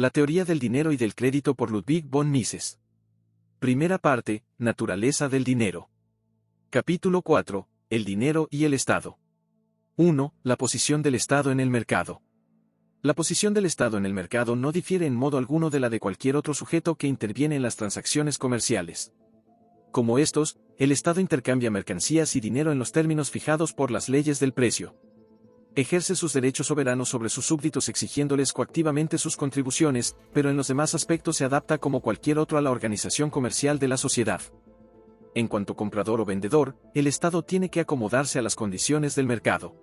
La teoría del dinero y del crédito por Ludwig von Mises. Primera parte, Naturaleza del dinero. Capítulo 4, El dinero y el Estado. 1. La posición del Estado en el mercado. La posición del Estado en el mercado no difiere en modo alguno de la de cualquier otro sujeto que interviene en las transacciones comerciales. Como estos, el Estado intercambia mercancías y dinero en los términos fijados por las leyes del precio. Ejerce sus derechos soberanos sobre sus súbditos exigiéndoles coactivamente sus contribuciones, pero en los demás aspectos se adapta como cualquier otro a la organización comercial de la sociedad. En cuanto comprador o vendedor, el Estado tiene que acomodarse a las condiciones del mercado.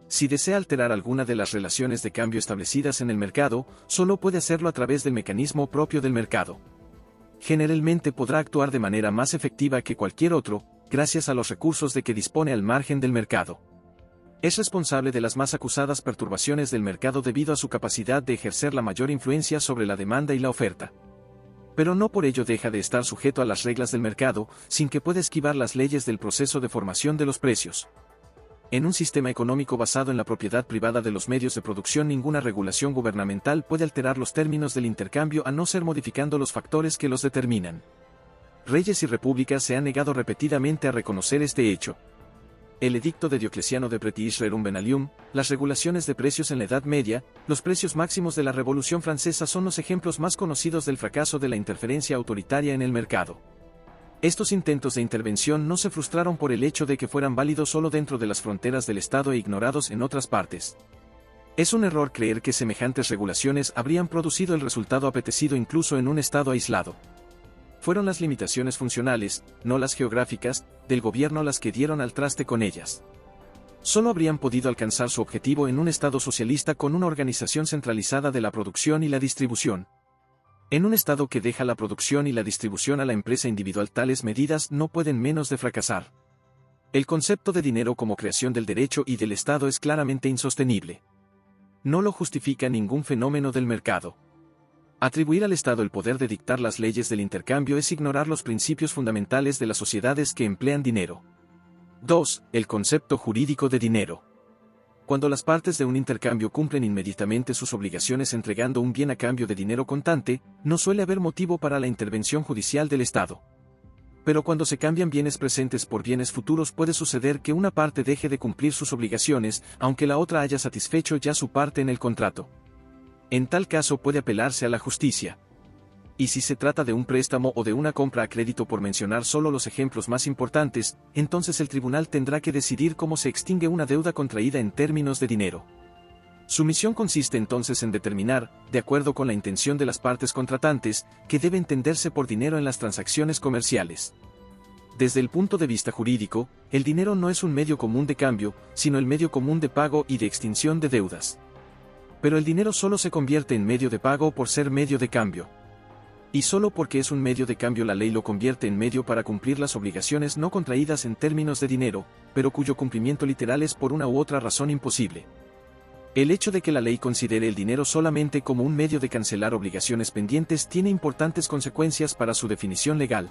Si desea alterar alguna de las relaciones de cambio establecidas en el mercado, solo puede hacerlo a través del mecanismo propio del mercado. Generalmente podrá actuar de manera más efectiva que cualquier otro, gracias a los recursos de que dispone al margen del mercado. Es responsable de las más acusadas perturbaciones del mercado debido a su capacidad de ejercer la mayor influencia sobre la demanda y la oferta. Pero no por ello deja de estar sujeto a las reglas del mercado, sin que pueda esquivar las leyes del proceso de formación de los precios. En un sistema económico basado en la propiedad privada de los medios de producción, ninguna regulación gubernamental puede alterar los términos del intercambio a no ser modificando los factores que los determinan. Reyes y repúblicas se han negado repetidamente a reconocer este hecho. El edicto de Diocleciano de Pretis Rerum Venalium, las regulaciones de precios en la Edad Media, los precios máximos de la Revolución Francesa son los ejemplos más conocidos del fracaso de la interferencia autoritaria en el mercado. Estos intentos de intervención no se frustraron por el hecho de que fueran válidos solo dentro de las fronteras del Estado e ignorados en otras partes. Es un error creer que semejantes regulaciones habrían producido el resultado apetecido incluso en un Estado aislado. Fueron las limitaciones funcionales, no las geográficas, del gobierno las que dieron al traste con ellas. Solo habrían podido alcanzar su objetivo en un Estado socialista con una organización centralizada de la producción y la distribución. En un Estado que deja la producción y la distribución a la empresa individual, tales medidas no pueden menos de fracasar. El concepto de dinero como creación del derecho y del Estado es claramente insostenible. No lo justifica ningún fenómeno del mercado. Atribuir al Estado el poder de dictar las leyes del intercambio es ignorar los principios fundamentales de las sociedades que emplean dinero. 2. El concepto jurídico de dinero. Cuando las partes de un intercambio cumplen inmediatamente sus obligaciones entregando un bien a cambio de dinero contante, no suele haber motivo para la intervención judicial del Estado. Pero cuando se cambian bienes presentes por bienes futuros, puede suceder que una parte deje de cumplir sus obligaciones, aunque la otra haya satisfecho ya su parte en el contrato. En tal caso puede apelarse a la justicia. Y si se trata de un préstamo o de una compra a crédito, por mencionar solo los ejemplos más importantes, entonces el tribunal tendrá que decidir cómo se extingue una deuda contraída en términos de dinero. Su misión consiste entonces en determinar, de acuerdo con la intención de las partes contratantes, qué debe entenderse por dinero en las transacciones comerciales. Desde el punto de vista jurídico, el dinero no es un medio común de cambio, sino el medio común de pago y de extinción de deudas. Pero el dinero solo se convierte en medio de pago por ser medio de cambio. Y solo porque es un medio de cambio la ley lo convierte en medio para cumplir las obligaciones no contraídas en términos de dinero, pero cuyo cumplimiento literal es por una u otra razón imposible. El hecho de que la ley considere el dinero solamente como un medio de cancelar obligaciones pendientes tiene importantes consecuencias para su definición legal.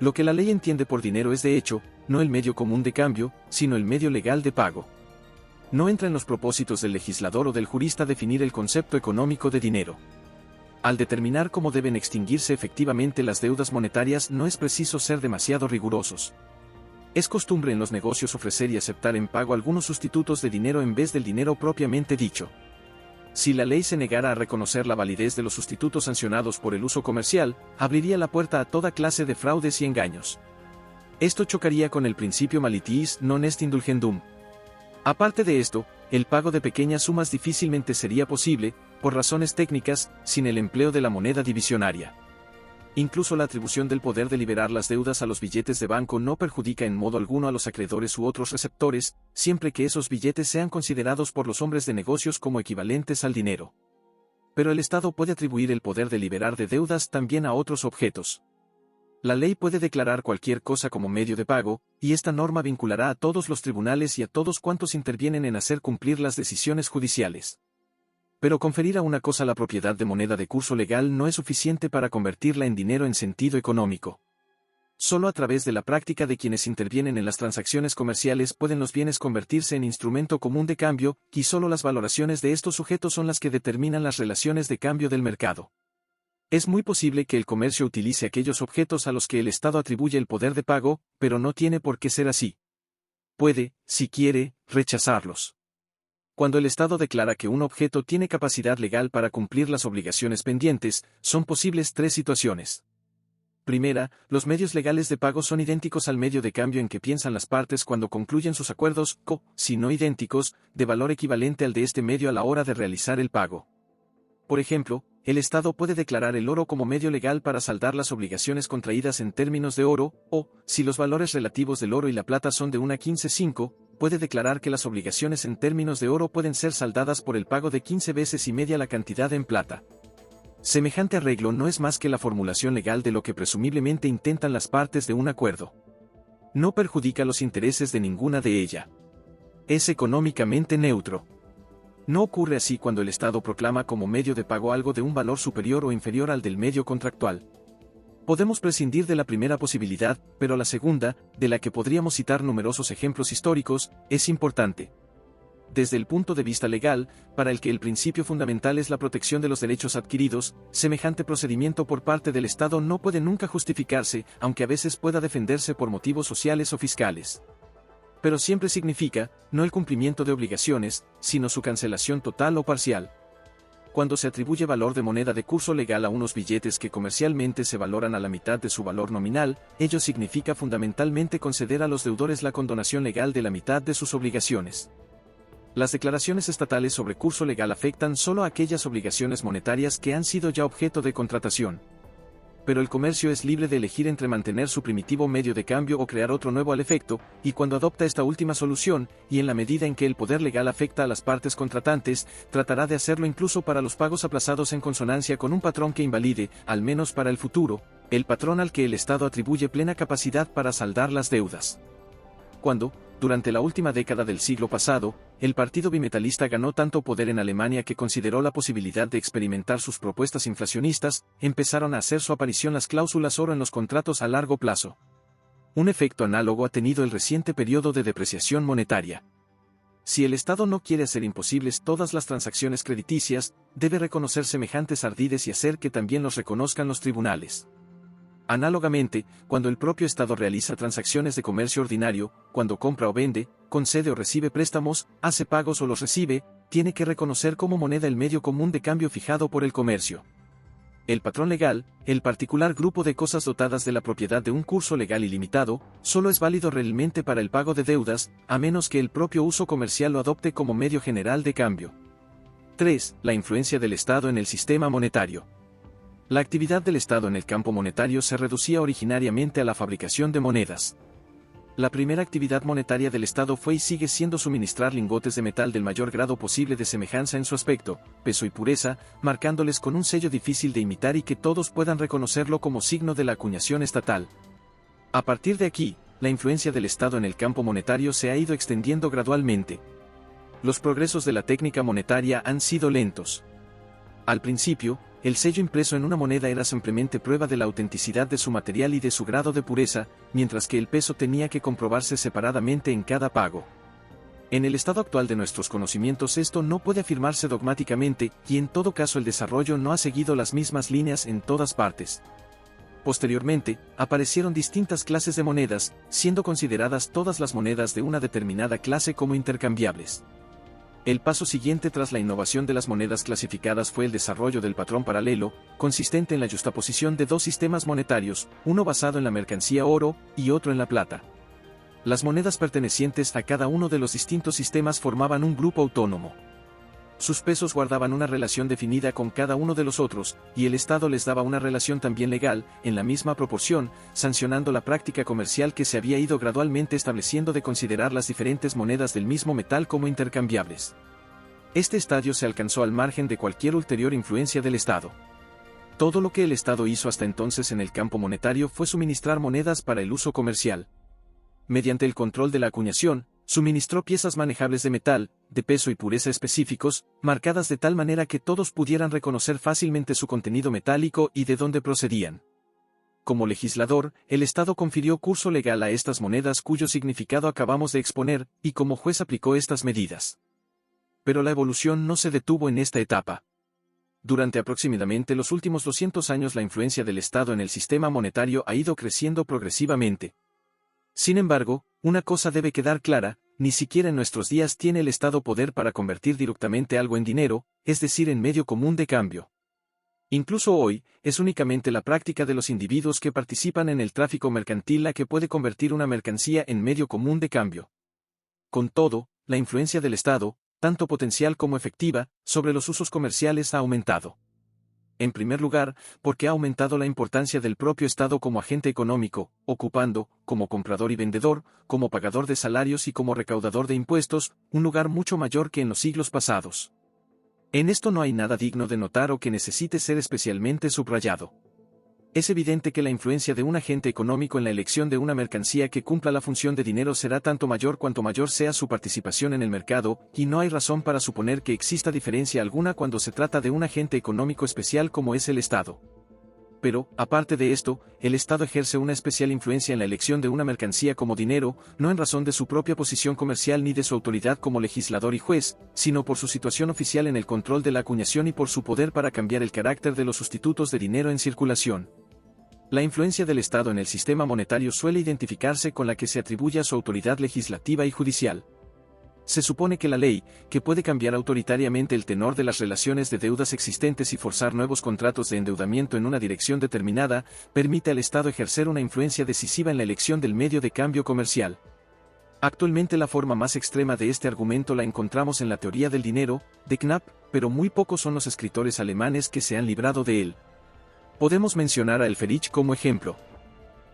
Lo que la ley entiende por dinero es de hecho, no el medio común de cambio, sino el medio legal de pago. No entra en los propósitos del legislador o del jurista definir el concepto económico de dinero. Al determinar cómo deben extinguirse efectivamente las deudas monetarias, no es preciso ser demasiado rigurosos. Es costumbre en los negocios ofrecer y aceptar en pago algunos sustitutos de dinero en vez del dinero propiamente dicho. Si la ley se negara a reconocer la validez de los sustitutos sancionados por el uso comercial, abriría la puerta a toda clase de fraudes y engaños. Esto chocaría con el principio malitiis non est indulgendum. Aparte de esto, el pago de pequeñas sumas difícilmente sería posible, por razones técnicas, sin el empleo de la moneda divisionaria. Incluso la atribución del poder de liberar las deudas a los billetes de banco no perjudica en modo alguno a los acreedores u otros receptores, siempre que esos billetes sean considerados por los hombres de negocios como equivalentes al dinero. Pero el Estado puede atribuir el poder de liberar de deudas también a otros objetos. La ley puede declarar cualquier cosa como medio de pago, y esta norma vinculará a todos los tribunales y a todos cuantos intervienen en hacer cumplir las decisiones judiciales. Pero conferir a una cosa la propiedad de moneda de curso legal no es suficiente para convertirla en dinero en sentido económico. Solo a través de la práctica de quienes intervienen en las transacciones comerciales pueden los bienes convertirse en instrumento común de cambio, y solo las valoraciones de estos sujetos son las que determinan las relaciones de cambio del mercado. Es muy posible que el comercio utilice aquellos objetos a los que el Estado atribuye el poder de pago, pero no tiene por qué ser así. Puede, si quiere, rechazarlos. Cuando el Estado declara que un objeto tiene capacidad legal para cumplir las obligaciones pendientes, son posibles tres situaciones. Primera, los medios legales de pago son idénticos al medio de cambio en que piensan las partes cuando concluyen sus acuerdos, si no idénticos, de valor equivalente al de este medio a la hora de realizar el pago. Por ejemplo, el Estado puede declarar el oro como medio legal para saldar las obligaciones contraídas en términos de oro, o, si los valores relativos del oro y la plata son de 1/15,5, puede declarar que las obligaciones en términos de oro pueden ser saldadas por el pago de 15 veces y media la cantidad en plata. Semejante arreglo no es más que la formulación legal de lo que presumiblemente intentan las partes de un acuerdo. No perjudica los intereses de ninguna de ellas. Es económicamente neutro. No ocurre así cuando el Estado proclama como medio de pago algo de un valor superior o inferior al del medio contractual. Podemos prescindir de la primera posibilidad, pero la segunda, de la que podríamos citar numerosos ejemplos históricos, es importante. Desde el punto de vista legal, para el que el principio fundamental es la protección de los derechos adquiridos, semejante procedimiento por parte del Estado no puede nunca justificarse, aunque a veces pueda defenderse por motivos sociales o fiscales. Pero siempre significa, no el cumplimiento de obligaciones, sino su cancelación total o parcial. Cuando se atribuye valor de moneda de curso legal a unos billetes que comercialmente se valoran a la mitad de su valor nominal, ello significa fundamentalmente conceder a los deudores la condonación legal de la mitad de sus obligaciones. Las declaraciones estatales sobre curso legal afectan solo a aquellas obligaciones monetarias que han sido ya objeto de contratación. Pero el comercio es libre de elegir entre mantener su primitivo medio de cambio o crear otro nuevo al efecto, y cuando adopta esta última solución, y en la medida en que el poder legal afecta a las partes contratantes, tratará de hacerlo incluso para los pagos aplazados en consonancia con un patrón que invalide, al menos para el futuro, el patrón al que el Estado atribuye plena capacidad para saldar las deudas. Cuando, durante la última década del siglo pasado, el partido bimetalista ganó tanto poder en Alemania que consideró la posibilidad de experimentar sus propuestas inflacionistas, empezaron a hacer su aparición las cláusulas oro en los contratos a largo plazo. Un efecto análogo ha tenido el reciente periodo de depreciación monetaria. Si el Estado no quiere hacer imposibles todas las transacciones crediticias, debe reconocer semejantes ardides y hacer que también los reconozcan los tribunales. Análogamente, cuando el propio Estado realiza transacciones de comercio ordinario, cuando compra o vende, concede o recibe préstamos, hace pagos o los recibe, tiene que reconocer como moneda el medio común de cambio fijado por el comercio. El patrón legal, el particular grupo de cosas dotadas de la propiedad de un curso legal ilimitado, solo es válido realmente para el pago de deudas, a menos que el propio uso comercial lo adopte como medio general de cambio. 3. La influencia del Estado en el sistema monetario. La actividad del Estado en el campo monetario se reducía originariamente a la fabricación de monedas. La primera actividad monetaria del Estado fue y sigue siendo suministrar lingotes de metal del mayor grado posible de semejanza en su aspecto, peso y pureza, marcándoles con un sello difícil de imitar y que todos puedan reconocerlo como signo de la acuñación estatal. A partir de aquí, la influencia del Estado en el campo monetario se ha ido extendiendo gradualmente. Los progresos de la técnica monetaria han sido lentos. Al principio, el sello impreso en una moneda era simplemente prueba de la autenticidad de su material y de su grado de pureza, mientras que el peso tenía que comprobarse separadamente en cada pago. En el estado actual de nuestros conocimientos esto no puede afirmarse dogmáticamente, y en todo caso el desarrollo no ha seguido las mismas líneas en todas partes. Posteriormente, aparecieron distintas clases de monedas, siendo consideradas todas las monedas de una determinada clase como intercambiables. El paso siguiente tras la innovación de las monedas clasificadas fue el desarrollo del patrón paralelo, consistente en la yuxtaposición de dos sistemas monetarios, uno basado en la mercancía oro, y otro en la plata. Las monedas pertenecientes a cada uno de los distintos sistemas formaban un grupo autónomo. Sus pesos guardaban una relación definida con cada uno de los otros, y el Estado les daba una relación también legal, en la misma proporción, sancionando la práctica comercial que se había ido gradualmente estableciendo de considerar las diferentes monedas del mismo metal como intercambiables. Este estadio se alcanzó al margen de cualquier ulterior influencia del Estado. Todo lo que el Estado hizo hasta entonces en el campo monetario fue suministrar monedas para el uso comercial. Mediante el control de la acuñación, suministró piezas manejables de metal, de peso y pureza específicos, marcadas de tal manera que todos pudieran reconocer fácilmente su contenido metálico y de dónde procedían. como legislador, el Estado confirió curso legal a estas monedas cuyo significado acabamos de exponer, y como juez aplicó estas medidas. Pero la evolución no se detuvo en esta etapa. Durante aproximadamente los últimos 200 años la influencia del Estado en el sistema monetario ha ido creciendo progresivamente. Sin embargo, una cosa debe quedar clara, ni siquiera en nuestros días tiene el Estado poder para convertir directamente algo en dinero, es decir, en medio común de cambio. Incluso hoy, es únicamente la práctica de los individuos que participan en el tráfico mercantil la que puede convertir una mercancía en medio común de cambio. Con todo, la influencia del Estado, tanto potencial como efectiva, sobre los usos comerciales ha aumentado. En primer lugar, porque ha aumentado la importancia del propio Estado como agente económico, ocupando, como comprador y vendedor, como pagador de salarios y como recaudador de impuestos, un lugar mucho mayor que en los siglos pasados. En esto no hay nada digno de notar o que necesite ser especialmente subrayado. Es evidente que la influencia de un agente económico en la elección de una mercancía que cumpla la función de dinero será tanto mayor cuanto mayor sea su participación en el mercado, y no hay razón para suponer que exista diferencia alguna cuando se trata de un agente económico especial como es el Estado. Pero, aparte de esto, el Estado ejerce una especial influencia en la elección de una mercancía como dinero, no en razón de su propia posición comercial ni de su autoridad como legislador y juez, sino por su situación oficial en el control de la acuñación y por su poder para cambiar el carácter de los sustitutos de dinero en circulación. La influencia del Estado en el sistema monetario suele identificarse con la que se atribuye a su autoridad legislativa y judicial. Se supone que la ley, que puede cambiar autoritariamente el tenor de las relaciones de deudas existentes y forzar nuevos contratos de endeudamiento en una dirección determinada, permite al Estado ejercer una influencia decisiva en la elección del medio de cambio comercial. Actualmente la forma más extrema de este argumento la encontramos en la teoría del dinero, de Knapp, pero muy pocos son los escritores alemanes que se han librado de él. Podemos mencionar a Elferich como ejemplo.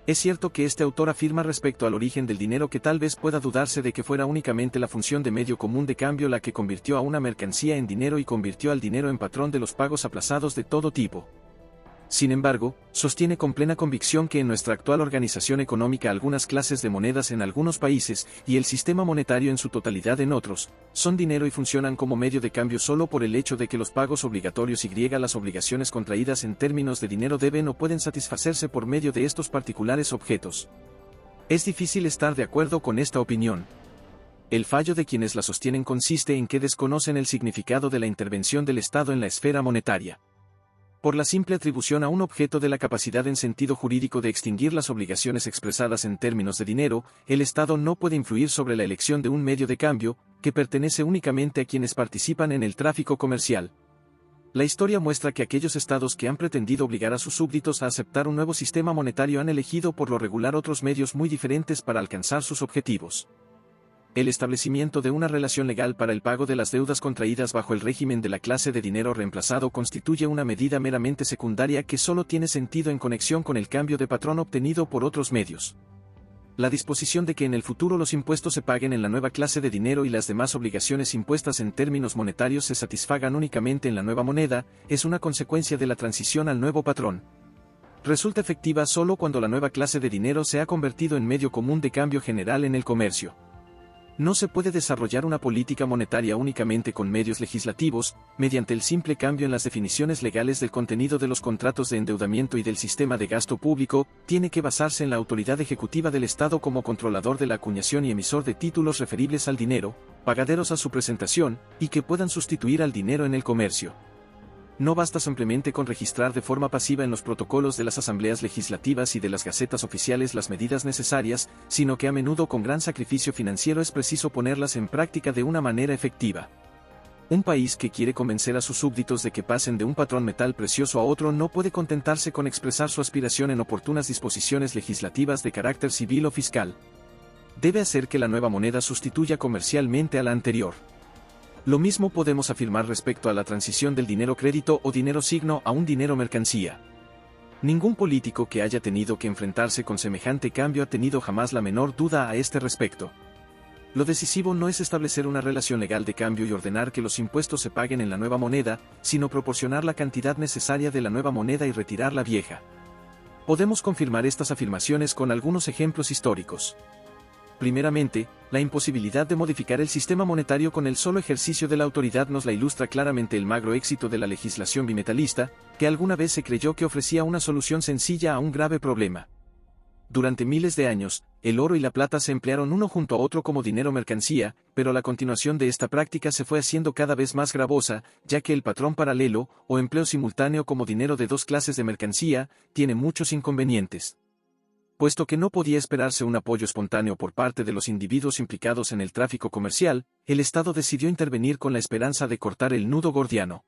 Es cierto que este autor afirma respecto al origen del dinero que tal vez pueda dudarse de que fuera únicamente la función de medio común de cambio la que convirtió a una mercancía en dinero y convirtió al dinero en patrón de los pagos aplazados de todo tipo. Sin embargo, sostiene con plena convicción que en nuestra actual organización económica algunas clases de monedas en algunos países, y el sistema monetario en su totalidad en otros, son dinero y funcionan como medio de cambio solo por el hecho de que los pagos obligatorios y las obligaciones contraídas en términos de dinero deben o pueden satisfacerse por medio de estos particulares objetos. Es difícil estar de acuerdo con esta opinión. El fallo de quienes la sostienen consiste en que desconocen el significado de la intervención del Estado en la esfera monetaria. Por la simple atribución a un objeto de la capacidad en sentido jurídico de extinguir las obligaciones expresadas en términos de dinero, el Estado no puede influir sobre la elección de un medio de cambio, que pertenece únicamente a quienes participan en el tráfico comercial. La historia muestra que aquellos estados que han pretendido obligar a sus súbditos a aceptar un nuevo sistema monetario han elegido por lo regular otros medios muy diferentes para alcanzar sus objetivos. El establecimiento de una relación legal para el pago de las deudas contraídas bajo el régimen de la clase de dinero reemplazado constituye una medida meramente secundaria que solo tiene sentido en conexión con el cambio de patrón obtenido por otros medios. La disposición de que en el futuro los impuestos se paguen en la nueva clase de dinero y las demás obligaciones impuestas en términos monetarios se satisfagan únicamente en la nueva moneda, es una consecuencia de la transición al nuevo patrón. Resulta efectiva solo cuando la nueva clase de dinero se ha convertido en medio común de cambio general en el comercio. No se puede desarrollar una política monetaria únicamente con medios legislativos, mediante el simple cambio en las definiciones legales del contenido de los contratos de endeudamiento y del sistema de gasto público, tiene que basarse en la autoridad ejecutiva del Estado como controlador de la acuñación y emisor de títulos referibles al dinero, pagaderos a su presentación, y que puedan sustituir al dinero en el comercio. No basta simplemente con registrar de forma pasiva en los protocolos de las asambleas legislativas y de las gacetas oficiales las medidas necesarias, sino que a menudo con gran sacrificio financiero es preciso ponerlas en práctica de una manera efectiva. Un país que quiere convencer a sus súbditos de que pasen de un patrón metal precioso a otro no puede contentarse con expresar su aspiración en oportunas disposiciones legislativas de carácter civil o fiscal. Debe hacer que la nueva moneda sustituya comercialmente a la anterior. Lo mismo podemos afirmar respecto a la transición del dinero crédito o dinero signo a un dinero mercancía. Ningún político que haya tenido que enfrentarse con semejante cambio ha tenido jamás la menor duda a este respecto. Lo decisivo no es establecer una relación legal de cambio y ordenar que los impuestos se paguen en la nueva moneda, sino proporcionar la cantidad necesaria de la nueva moneda y retirar la vieja. Podemos confirmar estas afirmaciones con algunos ejemplos históricos. Primeramente, la imposibilidad de modificar el sistema monetario con el solo ejercicio de la autoridad nos la ilustra claramente el magro éxito de la legislación bimetalista, que alguna vez se creyó que ofrecía una solución sencilla a un grave problema. Durante miles de años, el oro y la plata se emplearon uno junto a otro como dinero mercancía, pero la continuación de esta práctica se fue haciendo cada vez más gravosa, ya que el patrón paralelo, o empleo simultáneo como dinero de dos clases de mercancía, tiene muchos inconvenientes. Puesto que no podía esperarse un apoyo espontáneo por parte de los individuos implicados en el tráfico comercial, el Estado decidió intervenir con la esperanza de cortar el nudo gordiano.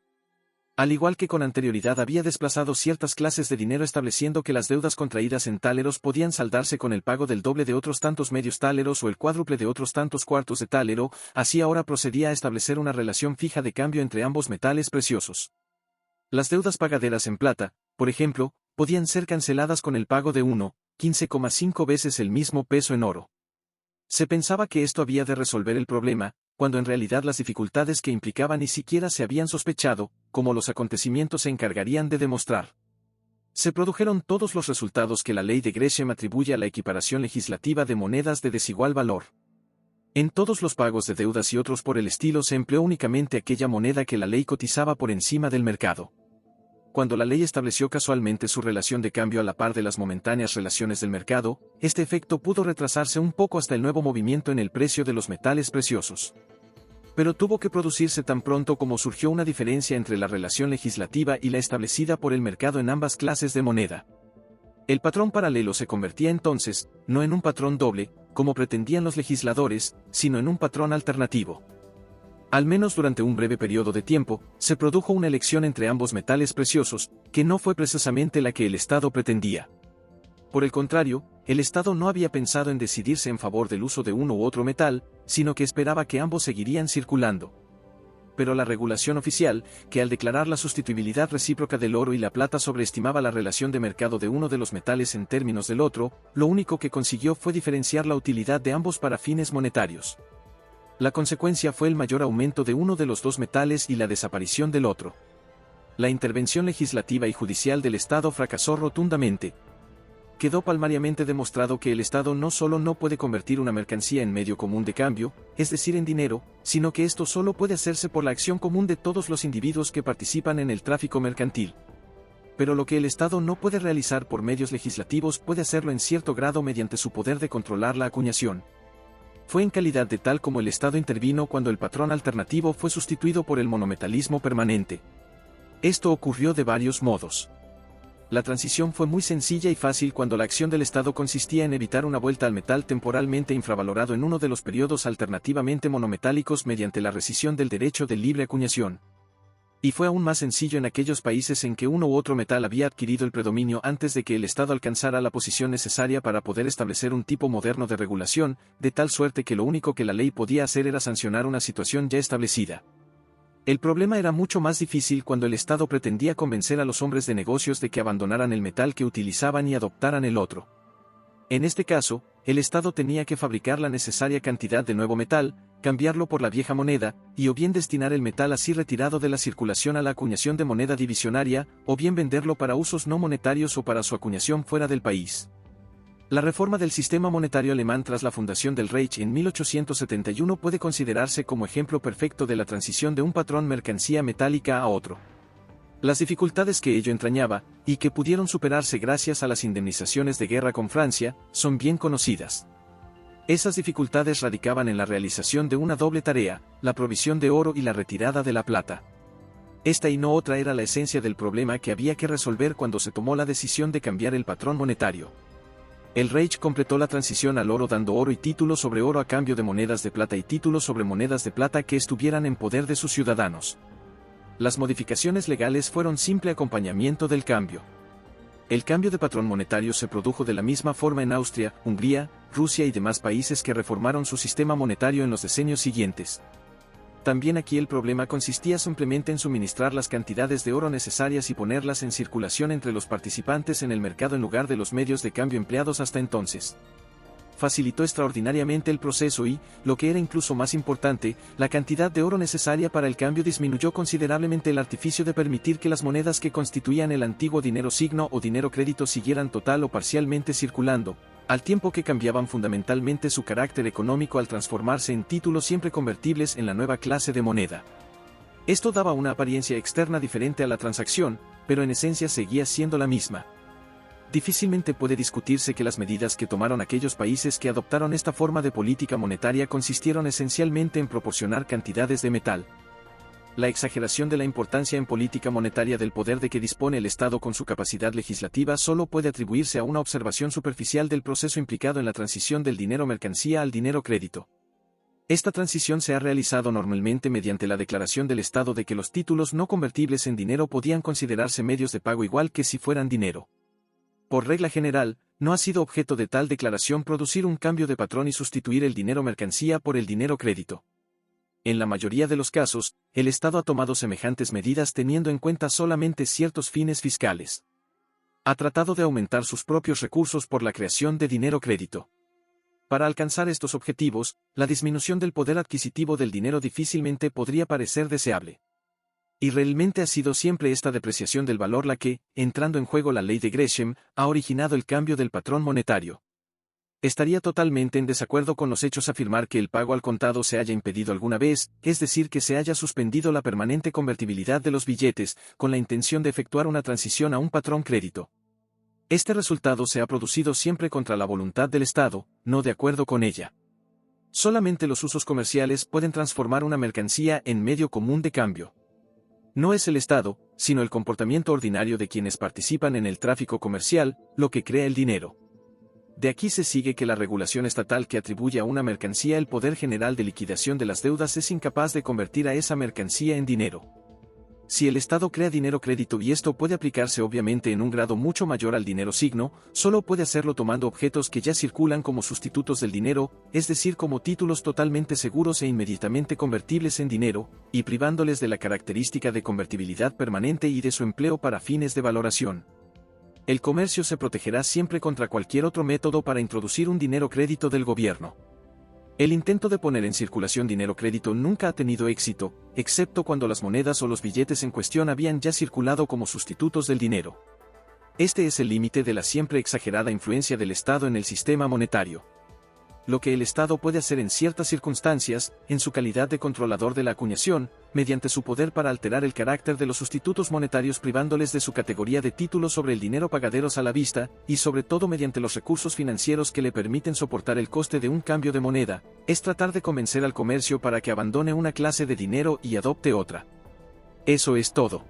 Al igual que con anterioridad había desplazado ciertas clases de dinero estableciendo que las deudas contraídas en táleros podían saldarse con el pago del doble de otros tantos medios táleros o el cuádruple de otros tantos cuartos de tálero, así ahora procedía a establecer una relación fija de cambio entre ambos metales preciosos. Las deudas pagaderas en plata, por ejemplo, podían ser canceladas con el pago de 1,15 veces el mismo peso en oro. Se pensaba que esto había de resolver el problema, cuando en realidad las dificultades que implicaba ni siquiera se habían sospechado, como los acontecimientos se encargarían de demostrar. Se produjeron todos los resultados que la ley de Gresham atribuye a la equiparación legislativa de monedas de desigual valor. En todos los pagos de deudas y otros por el estilo se empleó únicamente aquella moneda que la ley cotizaba por encima del mercado. Cuando la ley estableció casualmente su relación de cambio a la par de las momentáneas relaciones del mercado, este efecto pudo retrasarse un poco hasta el nuevo movimiento en el precio de los metales preciosos. Pero tuvo que producirse tan pronto como surgió una diferencia entre la relación legislativa y la establecida por el mercado en ambas clases de moneda. El patrón paralelo se convertía entonces, no en un patrón doble, como pretendían los legisladores, sino en un patrón alternativo. Al menos durante un breve periodo de tiempo, se produjo una elección entre ambos metales preciosos, que no fue precisamente la que el Estado pretendía. Por el contrario, el Estado no había pensado en decidirse en favor del uso de uno u otro metal, sino que esperaba que ambos seguirían circulando. Pero la regulación oficial, que al declarar la sustituibilidad recíproca del oro y la plata sobreestimaba la relación de mercado de uno de los metales en términos del otro, lo único que consiguió fue diferenciar la utilidad de ambos para fines monetarios. La consecuencia fue el mayor aumento de uno de los dos metales y la desaparición del otro. La intervención legislativa y judicial del Estado fracasó rotundamente. Quedó palmariamente demostrado que el Estado no solo no puede convertir una mercancía en medio común de cambio, es decir en dinero, sino que esto solo puede hacerse por la acción común de todos los individuos que participan en el tráfico mercantil. Pero lo que el Estado no puede realizar por medios legislativos puede hacerlo en cierto grado mediante su poder de controlar la acuñación. Fue en calidad de tal como el Estado intervino cuando el patrón alternativo fue sustituido por el monometalismo permanente. Esto ocurrió de varios modos. La transición fue muy sencilla y fácil cuando la acción del Estado consistía en evitar una vuelta al metal temporalmente infravalorado en uno de los periodos alternativamente monometálicos mediante la rescisión del derecho de libre acuñación. Y fue aún más sencillo en aquellos países en que uno u otro metal había adquirido el predominio antes de que el Estado alcanzara la posición necesaria para poder establecer un tipo moderno de regulación, de tal suerte que lo único que la ley podía hacer era sancionar una situación ya establecida. El problema era mucho más difícil cuando el Estado pretendía convencer a los hombres de negocios de que abandonaran el metal que utilizaban y adoptaran el otro. En este caso, el Estado tenía que fabricar la necesaria cantidad de nuevo metal, cambiarlo por la vieja moneda, y o bien destinar el metal así retirado de la circulación a la acuñación de moneda divisionaria, o bien venderlo para usos no monetarios o para su acuñación fuera del país. La reforma del sistema monetario alemán tras la fundación del Reich en 1871 puede considerarse como ejemplo perfecto de la transición de un patrón mercancía metálica a otro. Las dificultades que ello entrañaba, y que pudieron superarse gracias a las indemnizaciones de guerra con Francia, son bien conocidas. Esas dificultades radicaban en la realización de una doble tarea, la provisión de oro y la retirada de la plata. Esta y no otra era la esencia del problema que había que resolver cuando se tomó la decisión de cambiar el patrón monetario. El Reich completó la transición al oro dando oro y títulos sobre oro a cambio de monedas de plata y títulos sobre monedas de plata que estuvieran en poder de sus ciudadanos. Las modificaciones legales fueron simple acompañamiento del cambio. El cambio de patrón monetario se produjo de la misma forma en Austria, Hungría, Rusia y demás países que reformaron su sistema monetario en los decenios siguientes. También aquí el problema consistía simplemente en suministrar las cantidades de oro necesarias y ponerlas en circulación entre los participantes en el mercado en lugar de los medios de cambio empleados hasta entonces. Facilitó extraordinariamente el proceso y, lo que era incluso más importante, la cantidad de oro necesaria para el cambio disminuyó considerablemente el artificio de permitir que las monedas que constituían el antiguo dinero signo o dinero crédito siguieran total o parcialmente circulando, al tiempo que cambiaban fundamentalmente su carácter económico al transformarse en títulos siempre convertibles en la nueva clase de moneda. Esto daba una apariencia externa diferente a la transacción, pero en esencia seguía siendo la misma. Difícilmente puede discutirse que las medidas que tomaron aquellos países que adoptaron esta forma de política monetaria consistieron esencialmente en proporcionar cantidades de metal. La exageración de la importancia en política monetaria del poder de que dispone el Estado con su capacidad legislativa solo puede atribuirse a una observación superficial del proceso implicado en la transición del dinero mercancía al dinero crédito. Esta transición se ha realizado normalmente mediante la declaración del Estado de que los títulos no convertibles en dinero podían considerarse medios de pago igual que si fueran dinero. Por regla general, no ha sido objeto de tal declaración producir un cambio de patrón y sustituir el dinero mercancía por el dinero crédito. En la mayoría de los casos, el Estado ha tomado semejantes medidas teniendo en cuenta solamente ciertos fines fiscales. Ha tratado de aumentar sus propios recursos por la creación de dinero crédito. Para alcanzar estos objetivos, la disminución del poder adquisitivo del dinero difícilmente podría parecer deseable. Y realmente ha sido siempre esta depreciación del valor la que, entrando en juego la ley de Gresham, ha originado el cambio del patrón monetario. Estaría totalmente en desacuerdo con los hechos afirmar que el pago al contado se haya impedido alguna vez, es decir, que se haya suspendido la permanente convertibilidad de los billetes, con la intención de efectuar una transición a un patrón crédito. Este resultado se ha producido siempre contra la voluntad del Estado, no de acuerdo con ella. Solamente los usos comerciales pueden transformar una mercancía en medio común de cambio. No es el Estado, sino el comportamiento ordinario de quienes participan en el tráfico comercial, lo que crea el dinero. De aquí se sigue que la regulación estatal que atribuye a una mercancía el poder general de liquidación de las deudas es incapaz de convertir a esa mercancía en dinero. Si el Estado crea dinero crédito y esto puede aplicarse obviamente en un grado mucho mayor al dinero signo, solo puede hacerlo tomando objetos que ya circulan como sustitutos del dinero, es decir como títulos totalmente seguros e inmediatamente convertibles en dinero, y privándoles de la característica de convertibilidad permanente y de su empleo para fines de valoración. El comercio se protegerá siempre contra cualquier otro método para introducir un dinero crédito del gobierno. El intento de poner en circulación dinero crédito nunca ha tenido éxito, excepto cuando las monedas o los billetes en cuestión habían ya circulado como sustitutos del dinero. Este es el límite de la siempre exagerada influencia del Estado en el sistema monetario. Lo que el Estado puede hacer en ciertas circunstancias, en su calidad de controlador de la acuñación, mediante su poder para alterar el carácter de los sustitutos monetarios privándoles de su categoría de títulos sobre el dinero pagaderos a la vista, y sobre todo mediante los recursos financieros que le permiten soportar el coste de un cambio de moneda, es tratar de convencer al comercio para que abandone una clase de dinero y adopte otra. Eso es todo.